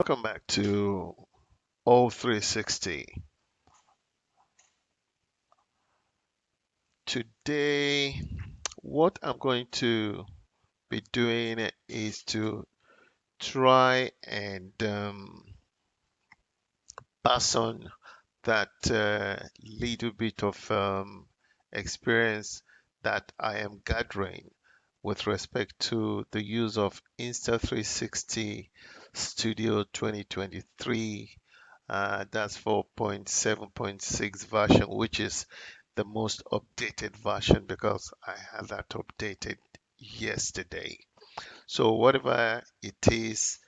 Welcome back to O360. Today, what I'm going to be doing is to try and pass on that little bit of experience that I am gathering with respect to the use of Insta360 Studio 2023. That's 4.7.6 version, which is the most updated version because I had that updated yesterday. So whatever it is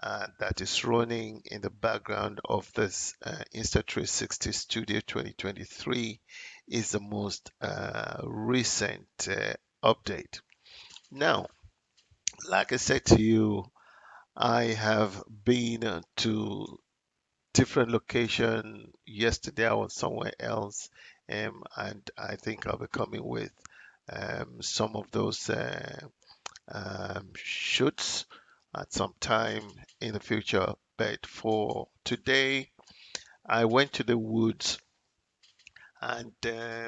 that is running in the background of this Insta360 Studio 2023 is the most recent update. Now, like I said to you, I have been to different location. Yesterday I was somewhere else, and I think I'll be coming with some of those shoots at some time in the future. But for today, I went to the woods, and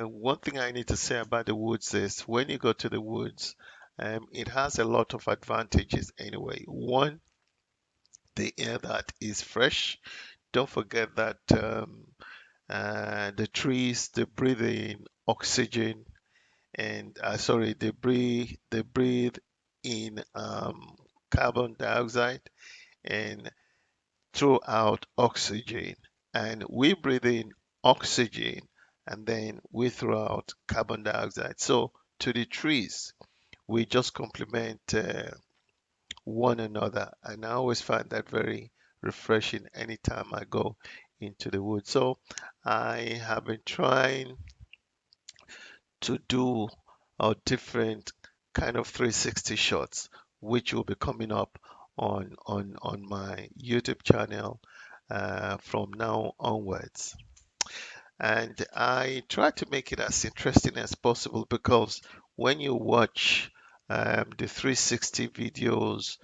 one thing I need to say about the woods is when you go to the woods, it has a lot of advantages anyway. One, the air that is fresh. Don't forget that the trees they breathe in oxygen, and sorry, they breathe in carbon dioxide and throw out oxygen, and we breathe in oxygen and then we throw out carbon dioxide. So to the trees, we just complement one another, and I always find that very refreshing anytime I go into the woods. So I have been trying to do a different kind of 360 shots, which will be coming up on my YouTube channel from now onwards. And I try to make it as interesting as possible because when you watch the 360 videos,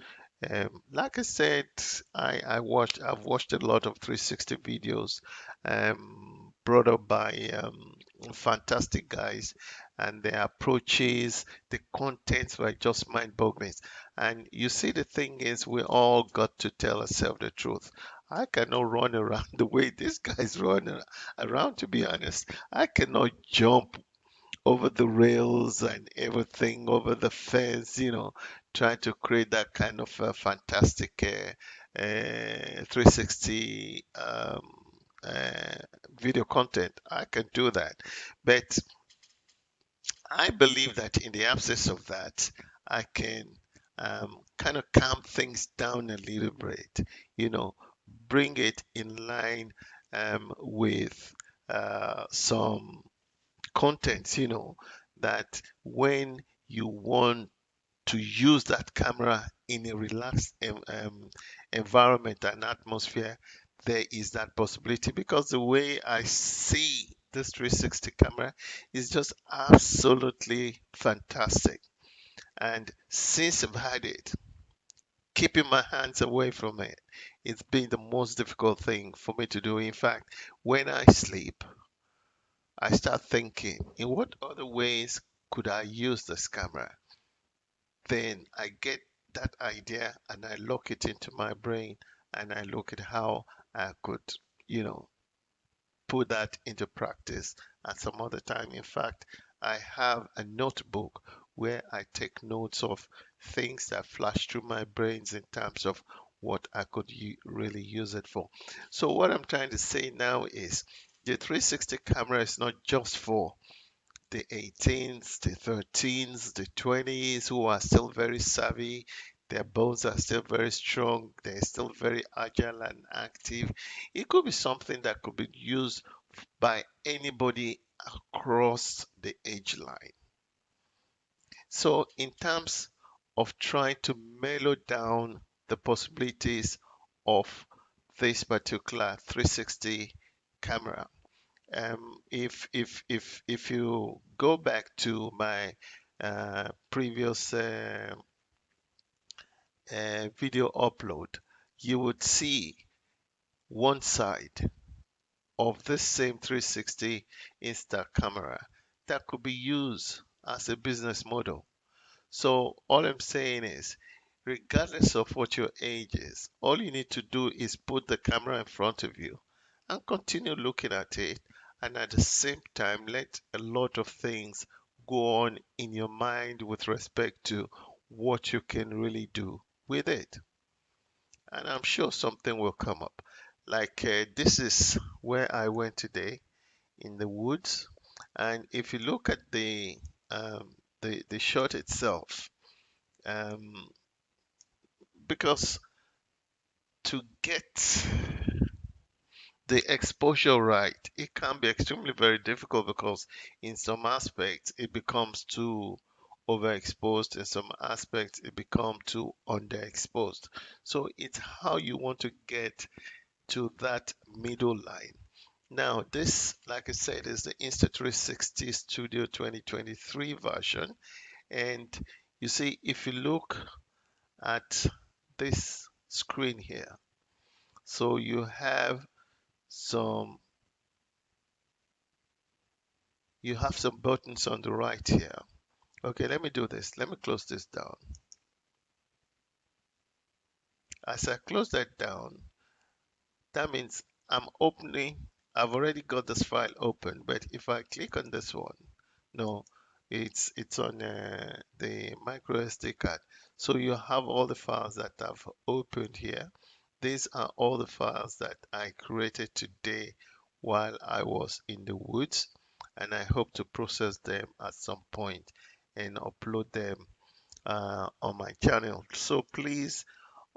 like I said, I've watched a lot of 360 videos brought up by fantastic guys, and their approaches, the contents were just mind-boggling. And you see, the thing is, we all got to tell ourselves the truth. I cannot run around the way these guys run around, to be honest. I cannot jump over the rails and everything, over the fence, trying to create that kind of fantastic 360 uh, video content. I can do that. But I believe that in the absence of that, I can kind of calm things down a little bit, you know, bring it in line with some contents, that when you want to use that camera in a relaxed environment and atmosphere, there is that possibility because the way I see this 360 camera is just absolutely fantastic. And since I've had it, keeping my hands away from it, it's been the most difficult thing for me to do. In fact, when I sleep, I start thinking, in what other ways could I use this camera? Then I get that idea and I lock it into my brain and I look at how I could, you know, put that into practice at some other time. In fact, I have a notebook where I take notes of things that flash through my brains in terms of what I could really use it for. So what I'm trying to say now is the 360 camera is not just for the 18s, the 13s, the 20s who are still very savvy. Their bones are still very strong. They're still very agile and active. It could be something that could be used by anybody across the age line. So, in terms of trying to mellow down the possibilities of this particular 360 camera, if you go back to my previous video upload, you would see one side of this same 360 Insta camera that could be used as a business model. So all I'm saying is, regardless of what your age is, all you need to do is put the camera in front of you and continue looking at it, and at the same time let a lot of things go on in your mind with respect to what you can really do with it. And I'm sure something will come up. Like this is where I went today in the woods, and if you look at um, the shot itself, um, because to get the exposure right, it can be extremely very difficult because in some aspects it becomes too overexposed, in some aspects it becomes too underexposed. So it's how you want to get to that middle line. Now, this, like I said, is the Insta360 Studio 2023 version. And you see, if you look at this screen here, so some you have some buttons on the right here. Okay, let me do this. Let me close this down. As I close that down, that means I've already got this file open, but if I click on this one, no, it's on the micro SD card. So you have all the files that I've opened here. These are all the files that I created today while I was in the woods, and I hope to process them at some point and upload them on my channel. So please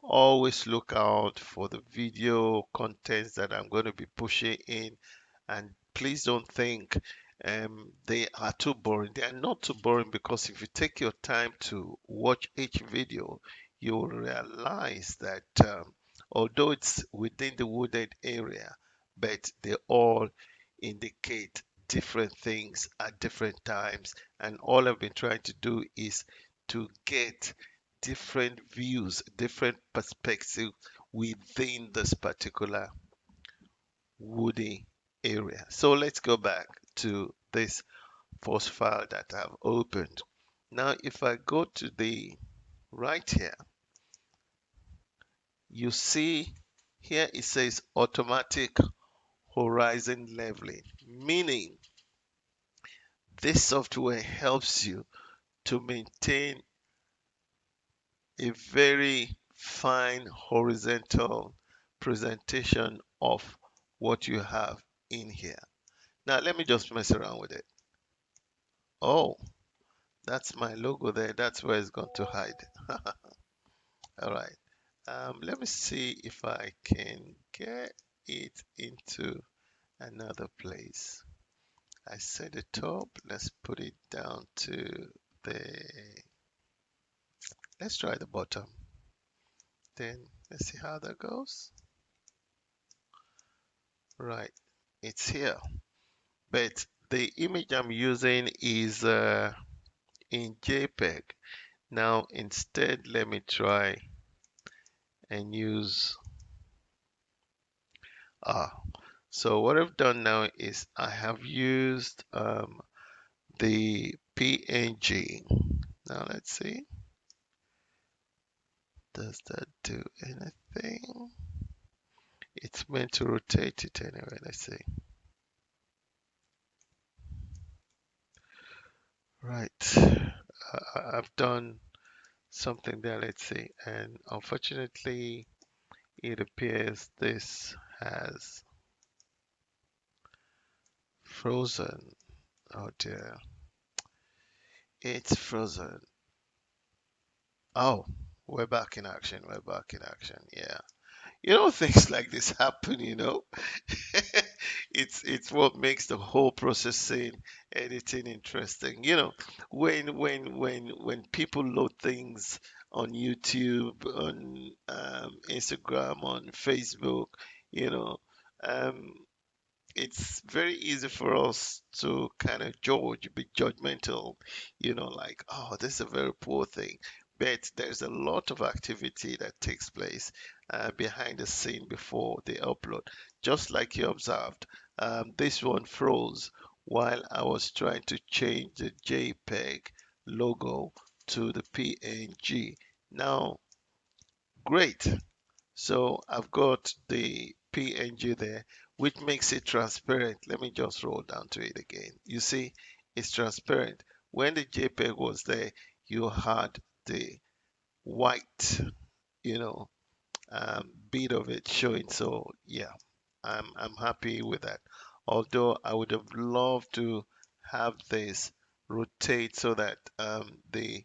always look out for the video contents that I'm going to be pushing in, and please don't think they are too boring. They are not too boring because if you take your time to watch each video, you'll realize that although it's within the wooded area, but they all indicate different things at different times. And all I've been trying to do is to get different views, different perspectives within this particular woody area. So let's go back to this first file that I've opened. Now, if I go to the right here, you see here it says automatic horizon leveling, meaning this software helps you to maintain a very fine horizontal presentation of what you have in here. Now let me just mess around with it. Oh, that's my logo there. That's where it's going to hide. All right. Let me see if I can get it into another place. I said the top. Let's put it down to the. Let's try the bottom. Then let's see how that goes. Right. It's here. But the image I'm using is in JPEG. Now instead, let me try and use ah. So what I've done now is I have used the PNG. Now let's see, does that do anything? It's meant to rotate it anyway. Let's see. Right, I've done something there. Let's see, and unfortunately, it appears this has frozen. Oh dear, it's frozen. Oh, we're back in action. We're back in action. Yeah. Things like this happen, it's what makes the whole processing, editing interesting. When people load things on YouTube, on Instagram, on Facebook, you know, um, it's very easy for us to kind of be judgmental, like, oh, this is a very poor thing. But there's a lot of activity that takes place, behind the scene before they upload. Just like you observed, this one froze while I was trying to change the JPEG logo to the PNG. Now, great. So I've got the PNG there, which makes it transparent. Let me just roll down to it again. You see, it's transparent. When the JPEG was there, you had the white, you know, bit of it showing. So yeah, I'm happy with that. Although I would have loved to have this rotate so that the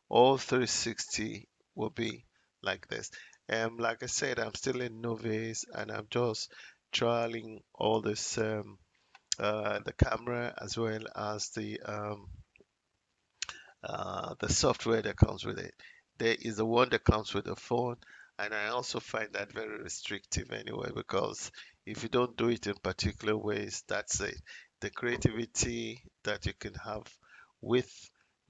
all 360 will be like this. Like I said, I'm still in Novice and I'm just trialing all this the camera as well as the software that comes with it. There is the one that comes with the phone, and I also find that very restrictive anyway, because if you don't do it in particular ways, that's it. The creativity that you can have with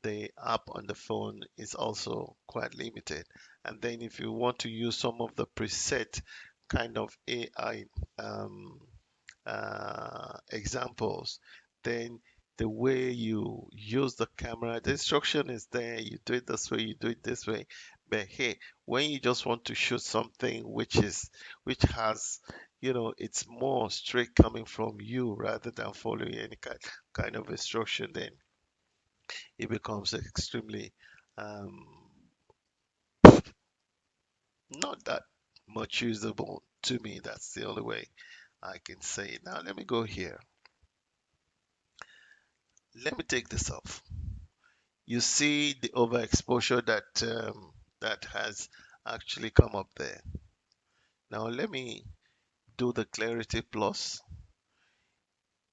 the app on the phone is also quite limited. And then if you want to use some of the preset kind of AI examples, then the way you use the camera, the instruction is there. You do it this way, you do it this way. But hey, when you just want to shoot something which has, it's more straight coming from you rather than following any kind of instruction, then it becomes extremely um, not that much usable to me. That's the only way I can say it. Now let me go here. Let me take this off. You see the overexposure that has actually come up there. Now let me do the clarity plus.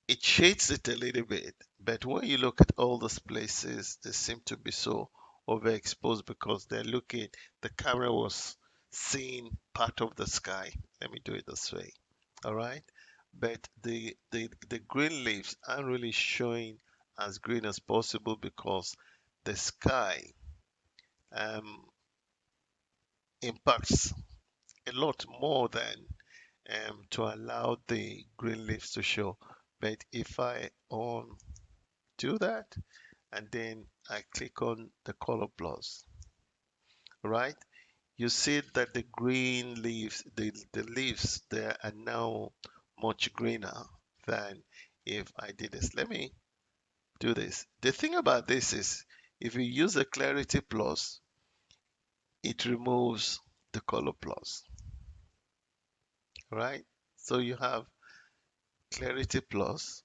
It shades it a little bit, but when you look at all those places, they seem to be so overexposed because the camera was seeing part of the sky. Let me do it this way. All right. But the green leaves aren't really showing as green as possible because the sky um, impacts a lot more than to allow the green leaves to show. But if I do that and then I click on the color plus, right? You see that the green leaves, the leaves there are now much greener than if I did this. Let me do this. The thing about this is if you use the clarity plus, it removes the color plus, right? So you have clarity plus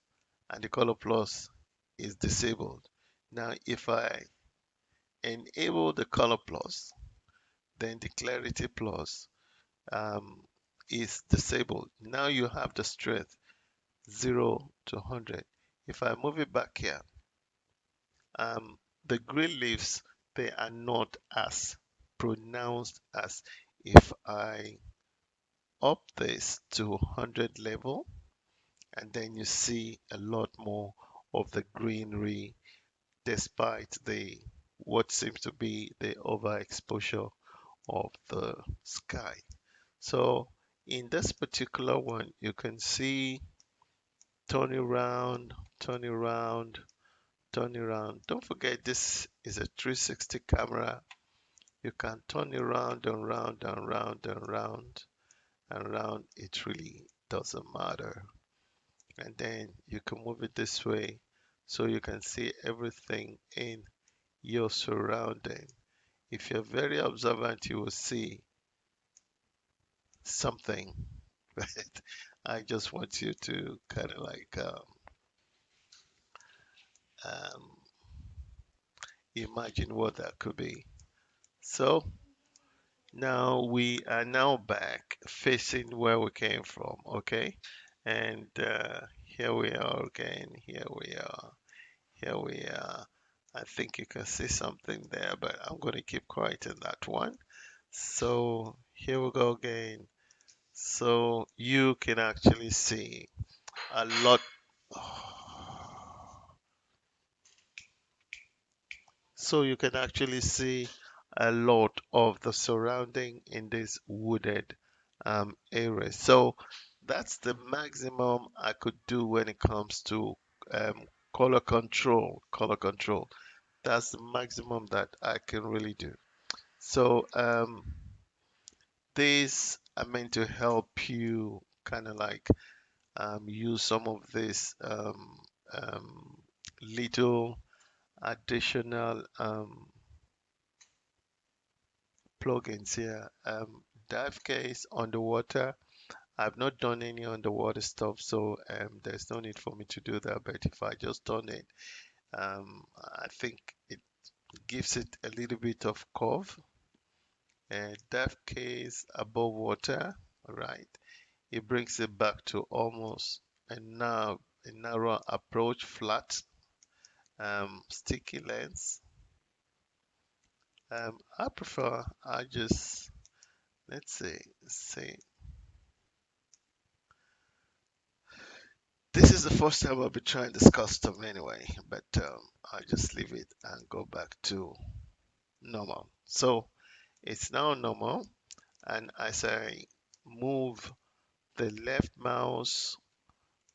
and the color plus is disabled. Now, if I enable the color plus, then the clarity plus um, is disabled. Now you have the strength 0 to 100. If I move it back here, the green leaves, they are not as pronounced as if I up this to 100 level, and then you see a lot more of the greenery despite the what seems to be the overexposure of the sky. So in this particular one, you can see turn around, turn around, turn around. Don't forget this is a 360 camera. You can turn around and round and round and round and round. It really doesn't matter. And then you can move it this way so you can see everything in your surrounding. If you're very observant, you will see something. Right? I just want you to kind of like um, imagine what that could be. So now we are now back facing where we came from, okay? And here we are again. Here we are. Here we are. I think you can see something there, but I'm going to keep quiet in that one. So here we go again. So you can actually see a lot. So you can actually see a lot of the surrounding in this wooded areas. So that's the maximum I could do when it comes to um, color control. Color control. That's the maximum that I can really do. So these are meant to help you kind of like use some of these um, little additional plugins here. Dive case underwater. I've not done any underwater stuff, so there's no need for me to do that. But if I just done it, I think it gives it a little bit of curve. And depth case above water, right? It brings it back to almost a narrow approach, flat, sticky lens. I just, let's see, this is the first time I'll be trying this custom anyway, but I'll just leave it and go back to normal. So it's now normal, and as I move the left mouse,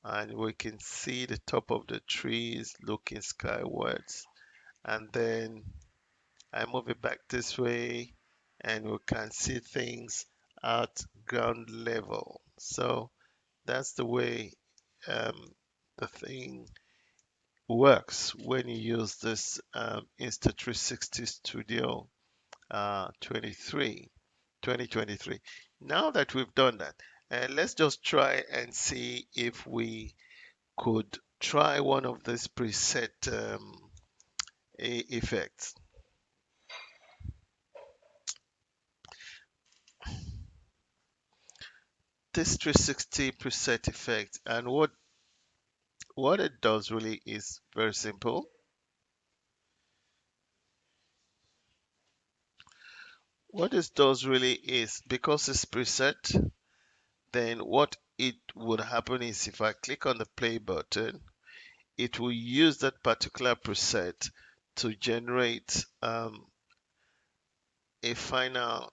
and we can see the top of the trees looking skywards, and then I move it back this way, and we can see things at ground level. So that's the way um, the thing works when you use this Insta360 Studio 2023. Now that we've done that, let's just try and see if we could try one of these preset effects. This 360 preset effect, and what it does really is very simple. What it does really is, because it's preset, then what it would happen is if I click on the play button, it will use that particular preset to generate a final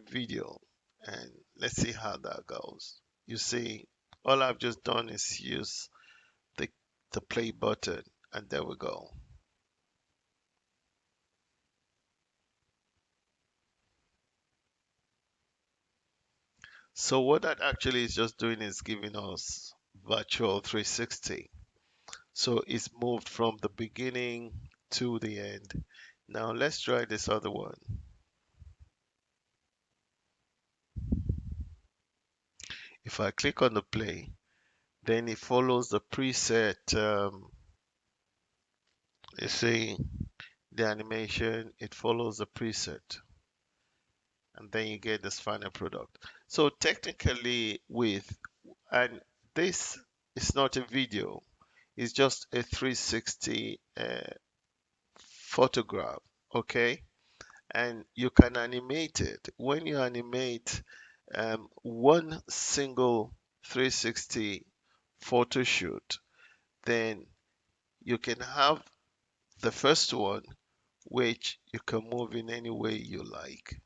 video. And let's see how that goes. You see, all I've just done is use the, the play button, and there we go. So what that actually is just doing is giving us virtual 360. So it's moved from the beginning to the end. Now let's try this other one. If I click on the play, then it follows the preset. You see the animation, it follows the preset, and then you get this final product. So technically, and this is not a video, it's just a 360 photograph, okay? And you can animate it. When you animate one single 360 photo shoot, then you can have the first one, which you can move in any way you like.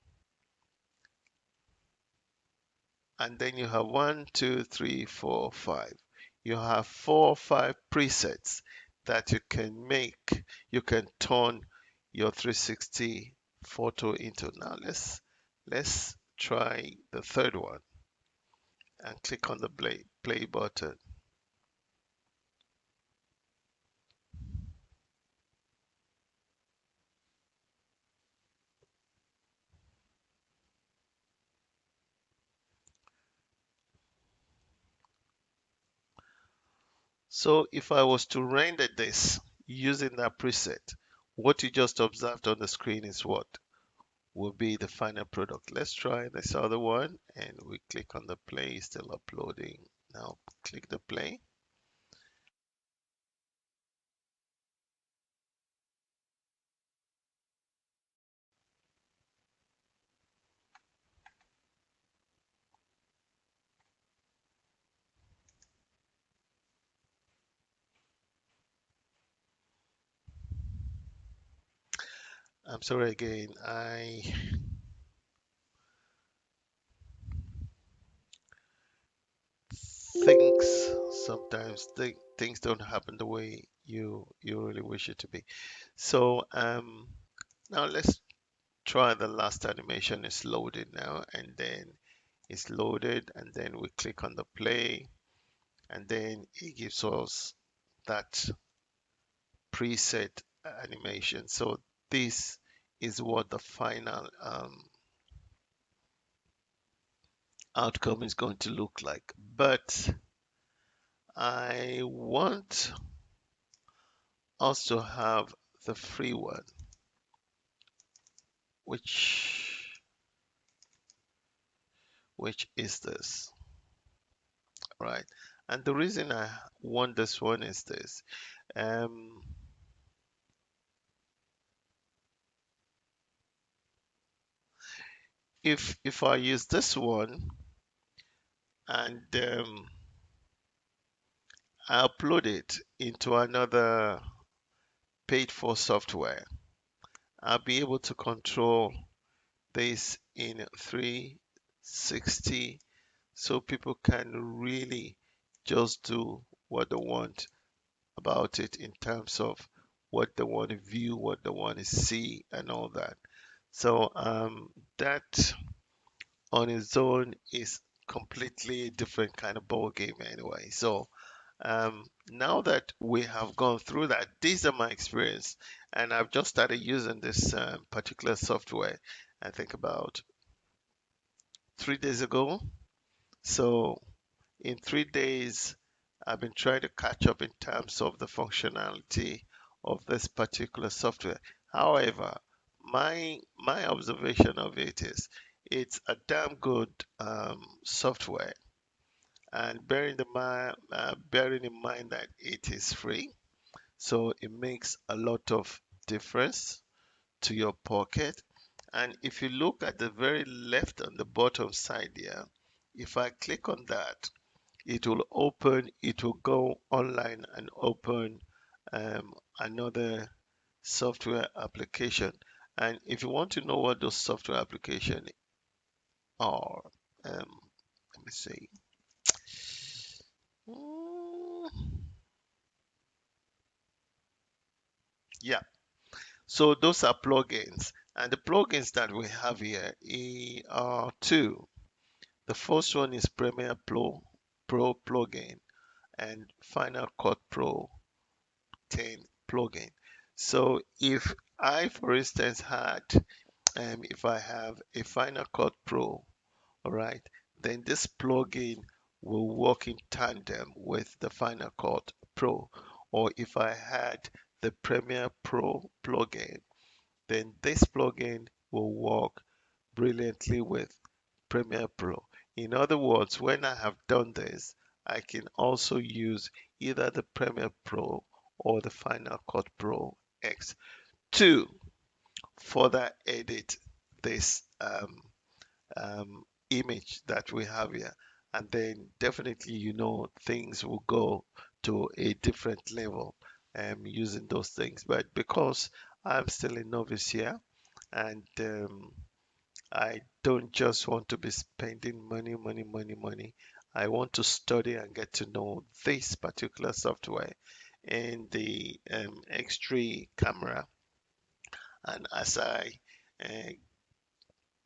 And then you have one, two, three, four, five. You have 4 or 5 presets that you can make. You can turn your 360 photo into. Now let's try the third one and click on the play button. So if I was to render this using that preset, what you just observed on the screen is what will be the final product. Let's try this other one, and we click on the play, still uploading. Now click the play. I'm sorry again. sometimes things don't happen the way you really wish it to be. So now let's try the last animation. Is loaded now, and then it's loaded, and then we click on the play, and then it gives us that preset animation. So this is what the final outcome is going to look like. But I want us to have the free one, which is this, right? And the reason I want this one is this. Um, if I use this one and I upload it into another paid for software, I'll be able to control this in 360 so people can really just do what they want about it in terms of what they want to view, what they want to see, and all that. So that on its own is completely a different kind of ball game anyway. So now that we have gone through that, these are my experience, and I've just started using this particular software. I think about 3 days ago. So in 3 days, I've been trying to catch up in terms of the functionality of this particular software. However, my observation of it is it's a damn good software, and bearing in mind that it is free, so it makes a lot of difference to your pocket. And if you look at the very left on the bottom side here, if I click on that, it will go online and open another software application. And if you want to know what those software applications are, let me see. Mm, yeah, so those are plugins. And the plugins that we have here are two. The first one is Pro plugin and Final Cut Pro 10 plugin. So if I, for instance, if I have a Final Cut Pro, all right, then this plugin will work in tandem with the Final Cut Pro. Or if I had the Premiere Pro plugin, then this plugin will work brilliantly with Premiere Pro. In other words, when I have done this, I can also use either the Premiere Pro or the Final Cut Pro X to further edit this image that we have here. And then definitely, things will go to a different level using those things. But because I'm still a novice here, and I don't just want to be spending money, money, money, money. I want to study and get to know this particular software and the X3 camera. And as I uh,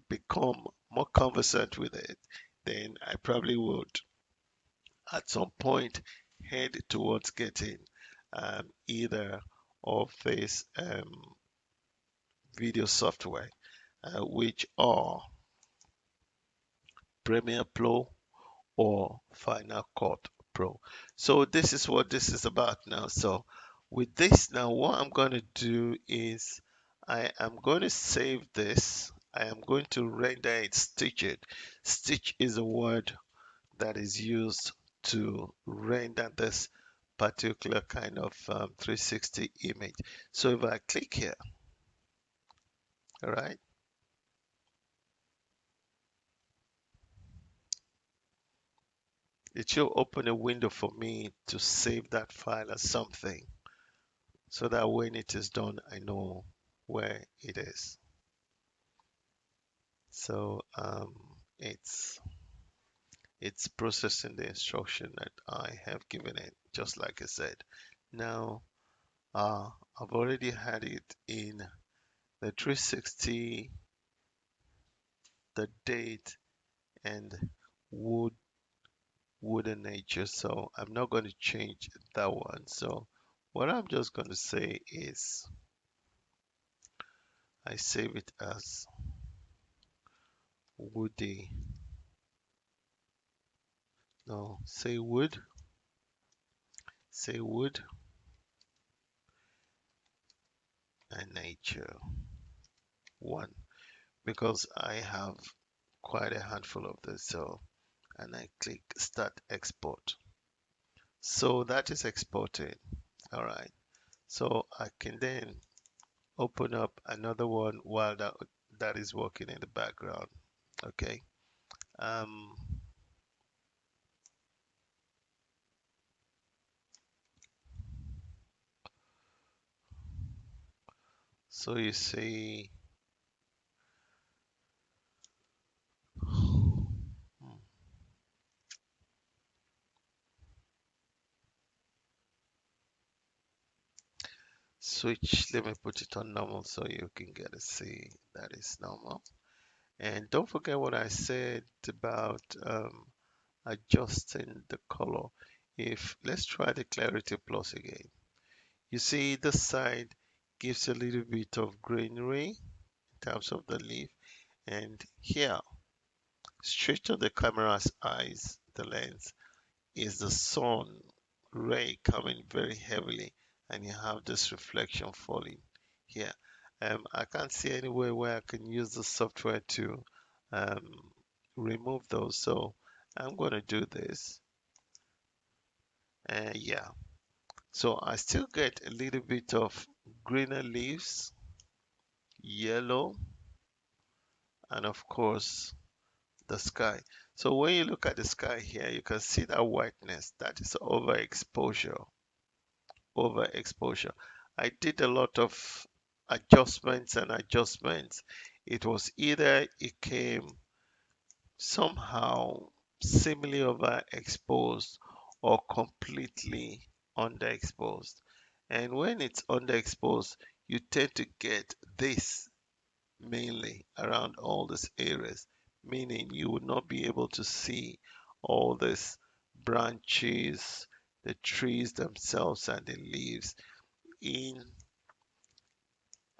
become more conversant with it, then I probably would at some point head towards getting either of these video software, which are Premiere Pro or Final Cut Pro. So this is what this is about now. So with this now, what I'm going to do is I am going to save this. I am going to render it, stitch it. Stitch is a word that is used to render this particular kind of 360 image. So if I click here, all right, it should open a window for me to save that file as something, so that when it is done, I know where it is. So it's It's processing the instruction that I have given it, just like I said. Now, I've already had it in the 360, the date, and wood, wooden nature. So I'm not going to change that one. So what I'm just going to say is I save it as woody. No, say wood and nature one, because I have quite a handful of this. So, and I click start export. So that is exported. All right. So I can then open up another one while that is working in the background. Okay. Um, so you see, hmm, switch. Let me put it on normal so you can get to see that is normal. And don't forget what I said about adjusting the color. If let's try the clarity plus again. You see this side gives a little bit of greenery in terms of the leaf, and here straight to the camera's eyes, the lens, is the sun ray coming very heavily, and you have this reflection falling here. I can't see any way where I can use the software to um, remove those, so I'm going to do this. And yeah, so I still get a little bit of greener leaves, yellow, and of course the sky. So when you look at the sky here, you can see that whiteness. That is overexposure. Overexposure. I did a lot of adjustments and adjustments. It was either it came somehow similarly overexposed or completely underexposed. And when it's underexposed, you tend to get this mainly around all these areas, meaning you would not be able to see all these branches, the trees themselves, and the leaves in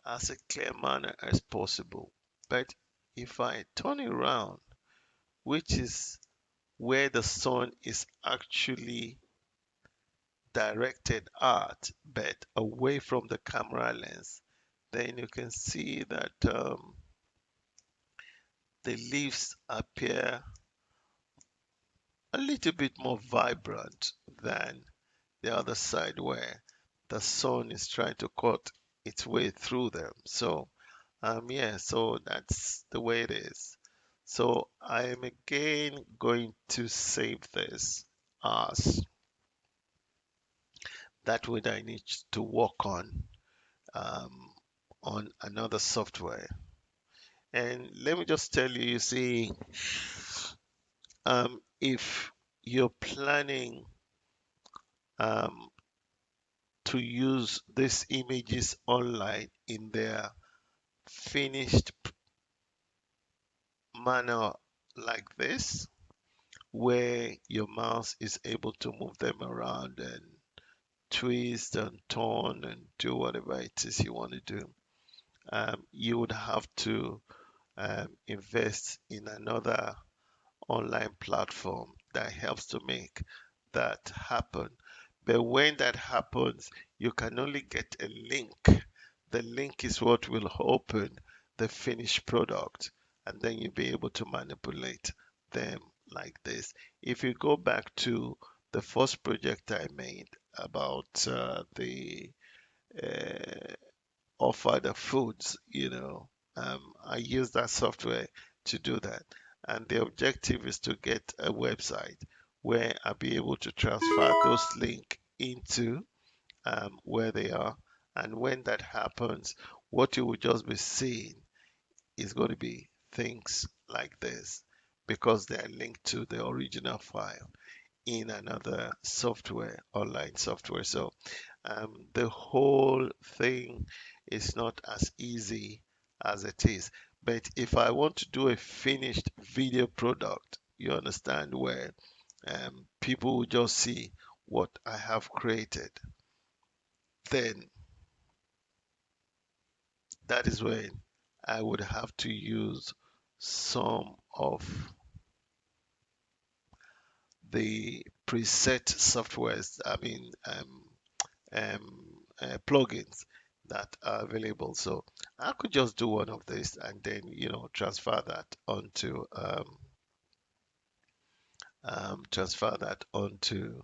as a clear manner as possible. But if I turn it around, which is where the sun is actually directed at, but away from the camera lens, then you can see that the leaves appear a little bit more vibrant than the other side where the sun is trying to cut its way through them. So, yeah, so that's the way it is. So I am again going to save this as that way I need to work um, on another software. And let me just tell you, you see, if you're planning um, to use these images online in their finished manner like this, where your mouse is able to move them around and twist and turn and do whatever it is you want to do, you would have to invest in another online platform that helps to make that happen. But when that happens, you can only get a link. The link is what will open the finished product, and then you'll be able to manipulate them like this. If you go back to the first project I made about the uh, offer the foods, I use that software to do that. And the objective is to get a website where I'll be able to transfer those links into where they are. And when that happens, what you will just be seeing is going to be things like this. because they are linked to the original file in another software, online software. So the whole thing is not as easy as it is. But if I want to do a finished video product, you understand, where people will just see what I have created, then that is when I would have to use some of the preset softwares, plugins that are available. So I could just do one of these and then, transfer that onto transfer that onto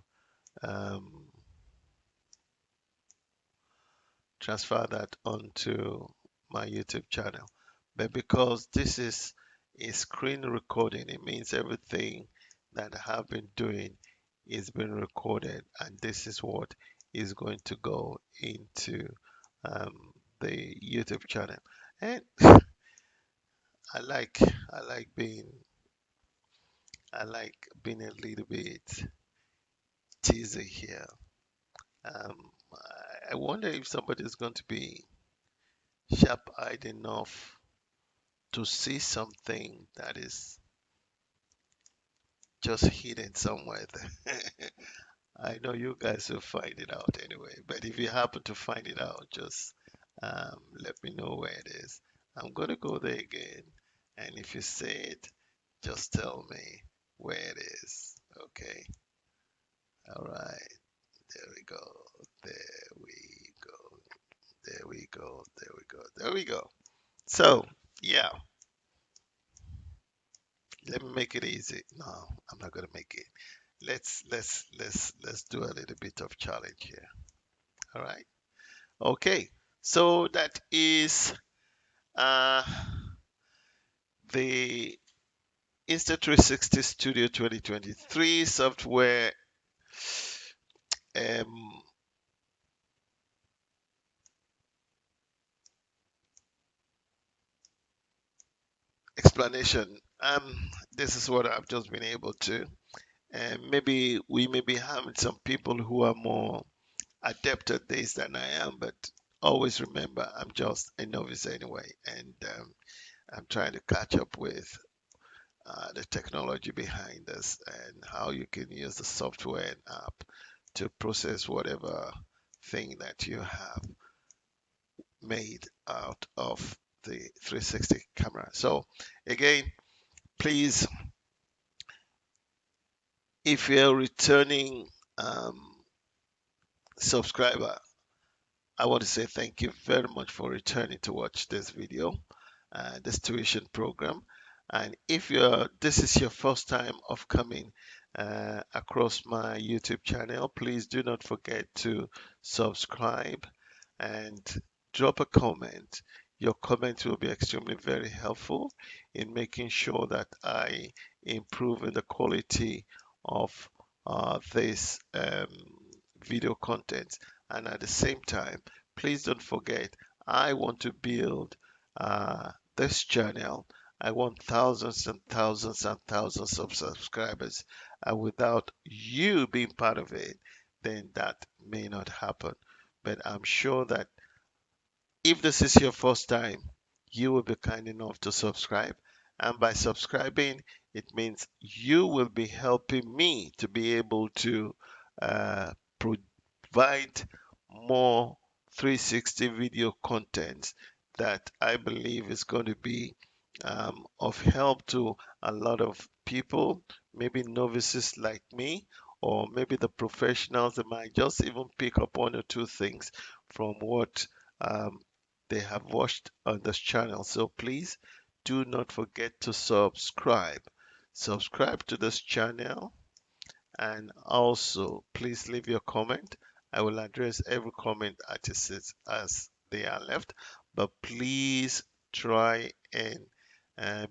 um, transfer that onto my YouTube channel. But because this is a screen recording, it means everything that I have been doing is being recorded, and this is what is going to go into the YouTube channel. And I like being I like being a little bit cheesy here. I wonder if somebody is going to be sharp-eyed enough to see something that is just hidden somewhere there. I know you guys will find it out anyway, but if you happen to find it out, just let me know where it is. I'm gonna go there again, and if you see it, just tell me where it is. Okay. All right. There we go. There we go. There we go. There we go. There we go. So, yeah, let me make it easy. No, I'm not gonna make it. Let's do a little bit of challenge here. All right. Okay. So that is uh the Insta360 Studio 2023 software um explanation. This is what I've just been able to. And maybe we may be having some people who are more adept at this than I am, but always remember I'm just a novice anyway, and I'm trying to catch up with the technology behind this and how you can use the software and app to process whatever thing that you have made out of the 360 camera. So again, please, if you're a returning um, subscriber, I want to say thank you very much for returning to watch this video, this tuition program. And if this is your first time of coming across my YouTube channel, please do not forget to subscribe and drop a comment. Your comment will be extremely very helpful in making sure that I improve in the quality of this video content. And at the same time, please don't forget, I want to build this channel. I want thousands and thousands and thousands of subscribers. And without you being part of it, then that may not happen. But I'm sure that if this is your first time, you will be kind enough to subscribe. And by subscribing, it means you will be helping me to be able to uh, provide more 360 video content that I believe is going to be of help to a lot of people, maybe novices like me, or maybe the professionals that might just even pick up one or two things from what um, they have watched on this channel. So please do not forget to subscribe. Subscribe to this channel, and also please leave your comment. I will address every comment as they are left, but please try and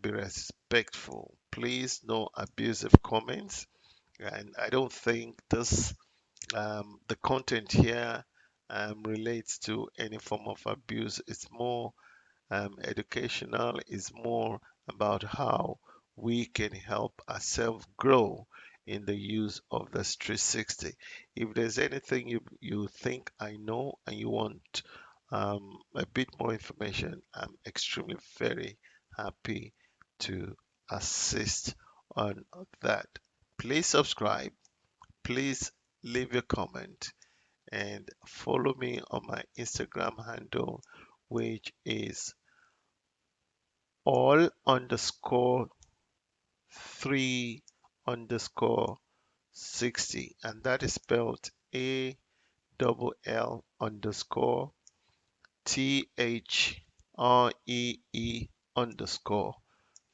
be respectful. Please, no abusive comments. And I don't think the content here relates to any form of abuse. It's more educational, is more about how we can help ourselves grow in the use of this 360. If there's anything you think I know and you want a bit more information, I'm extremely very happy to assist on that. Please subscribe, please leave a comment, and follow me on my Instagram handle, which is all underscore 3_60, and that is spelled ALL_THREE_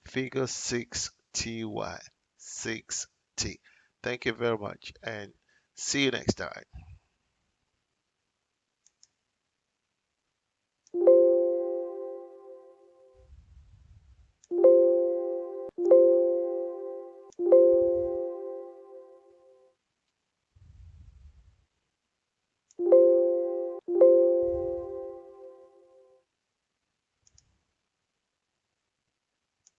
figure 6TY 6T. Thank you very much and see you next time.